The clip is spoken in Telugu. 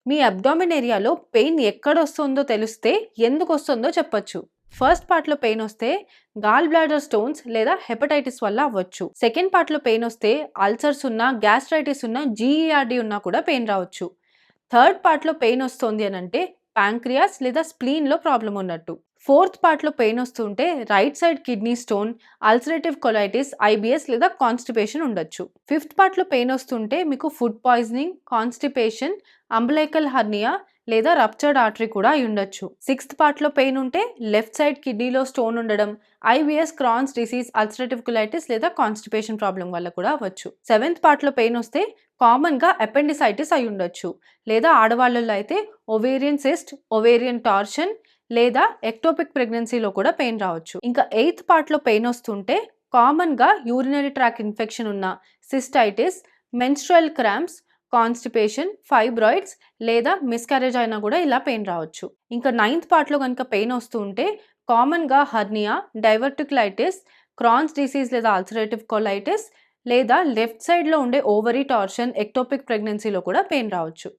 మీ అబ్డామిన్ ఏరియాలో పెయిన్ ఎక్కడొస్తుందో తెలిస్తే ఎందుకొస్తుందో చెప్పొచ్చు. ఫస్ట్ పార్ట్‌లో పెయిన్ వస్తే గాల్ బ్లాడర్ స్టోన్స్ లేదా హెపటైటిస్ వల్ల అవ్వచ్చు. సెకండ్ పార్ట్‌లో పెయిన్ వస్తే అల్సర్స్ ఉన్నా, గ్యాస్ట్రైటిస్ ఉన్నా, జీఈఆర్డీ ఉన్నా కూడా పెయిన్ రావచ్చు. థర్డ్ పార్ట్‌లో పెయిన్ వస్తోంది అనంటే ప్యాంక్రియాస్ లేదా స్ప్లీన్‌లో ప్రాబ్లమ్ ఉన్నట్టు. ఫోర్త్ పార్ట్‌లో పెయిన్ వస్తుంటే right side kidney stone, ulcerative colitis, IBS లేదా కాన్‌స్టిపేషన్ ఉండొచ్చు. ఫిఫ్త్ పార్ట్‌లో పెయిన్ వస్తుంటే మీకు food poisoning, constipation, umbilical hernia లేదా రప్చర్డ్ ఆర్టరీ కూడా అయి ఉండొచ్చు. సిక్స్త్ పార్ట్‌లో పెయిన్ ఉంటే లెఫ్ట్ సైడ్ కిడ్నీలో స్టోన్ ఉండడం, IBS, Crohn's disease, ulcerative colitis లేదా కాన్‌స్టిపేషన్ ప్రాబ్లం వల్ల కూడా అవ్వచ్చు. సెవెంత్ పార్ట్‌లో పెయిన్ వస్తే కామన్‌గా అపెండిసైటిస్ అయి ఉండొచ్చు. లేదా ఆడవాళ్ళలో అయితే ఓవేరియన్ సిస్ట్, ఓవేరియన్ టార్షన్ లేదా ఎక్టోపిక్ ప్రెగ్నెన్సీలో కూడా పెయిన్ రావచ్చు. ఇంకా ఎయిత్ పార్ట్‌లో పెయిన్ వస్తుంటే కామన్‌గా యూరినరీ ట్రాక్ ఇన్ఫెక్షన్ ఉన్న cystitis, menstrual cramps, constipation, fibroids లేదా మిస్‌క్యారేజ్ అయినా కూడా ఇలా పెయిన్ రావచ్చు. ఇంకా నైన్త్ పార్ట్‌లో గనుక పెయిన్ వస్తూ ఉంటే కామన్‌గా హెర్నియా, డైవర్టిక్యులైటిస్, క్రాన్స్ డిసీజ్ లేదా అల్సరేటివ్ కొలైటిస్ లేదా లెఫ్ట్ సైడ్‌లో ఉండే ఓవరీ టార్షన్, ఎక్టోపిక్ ప్రెగ్నెన్సీలో కూడా పెయిన్ రావచ్చు.